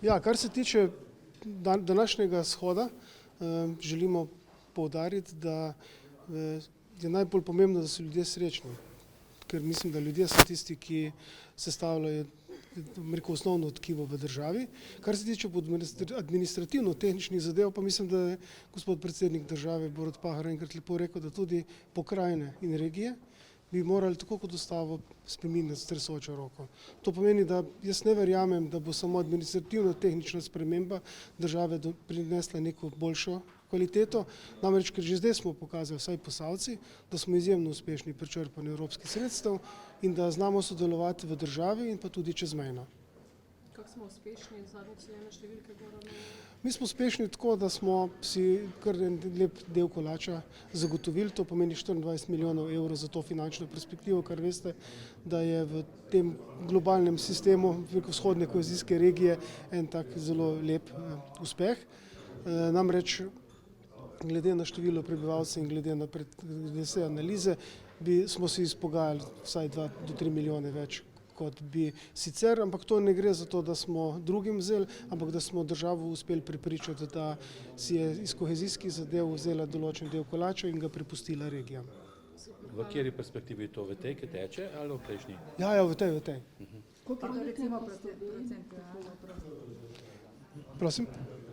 Ja, kar se tiče današnjega shoda, želimo poudariti, da je najbolj pomembno, da so ljudje srečni, ker mislim, da ljudje so tisti, ki sestavljajo osnovno tkivo v državi. Kar se tiče administrativno-tehničnih zadev, pa mislim, da je gospod predsednik države Borut Pahor enkrat lepo rekel, da tudi pokrajine in regije bi morali tako kot ustavo spreminjati s tresočo roko. To pomeni, da jaz ne verjamem, da bo samo administrativno-tehnična sprememba države prinesla neko boljšo kvaliteto, namreč ker že zdaj smo pokazali, vsaj Posavci, da smo izjemno uspešni pri črpanju evropskih sredstev in da znamo sodelovati v državi in pa tudi čezmejno. Kako smo uspešni, zadnjič so ene številke govorili? Mi smo uspešni tako, da smo si kar en lep del kolača zagotovili, to pomeni 24 milijonov evrov za to finančno perspektivo, kar veste, da je v tem globalnem sistemu vzhodne kohezijske regije en tak zelo lep uspeh. Namreč glede na število prebivalcev in glede na vse analize smo si izpogajali vsaj 2 do 3 milijone več kot bi sicer, ampak to ne gre za to, da smo drugim vzeli, ampak da smo državo uspeli prepričati, da si je iz kohezijskih zadev vzela določen del kolača in ga prepustila regijam. V kateri perspektivi je to, v tej, ki teče, ali v prejšnji? Ja, v tej. Koliko je to recimo procent? Prosim?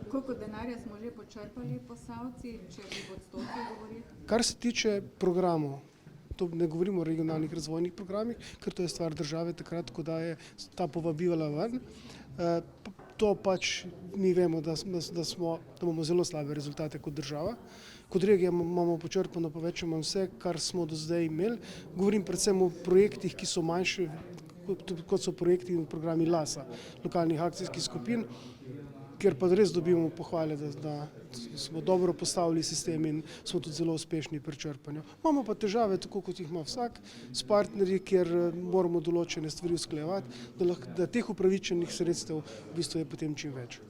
Koliko denarja smo že počrpali Posavci, če bi v odstotkih govorili? Kar se tiče programov, to ne govorimo o regionalnih razvojnih programih, ker to je stvar države takrat, ko daje ta povabila ven. To pač mi vemo, da imamo zelo slabe rezultate kot država. Kot regija imamo počrpano pa več ali manj vse, kar smo do zdaj imeli. Govorim predvsem o projektih, ki so manjši, kot so projekti in programi LAS-a, lokalnih akcijskih skupin, kjer pa res dobimo pohvale, da smo dobro postavili sistem in smo tudi zelo uspešni pri črpanju. Imamo pa težave, tako kot jih ima vsak, s partnerji, kjer moramo določene stvari usklajevati, da teh upravičenih sredstev v bistvu je potem čim več.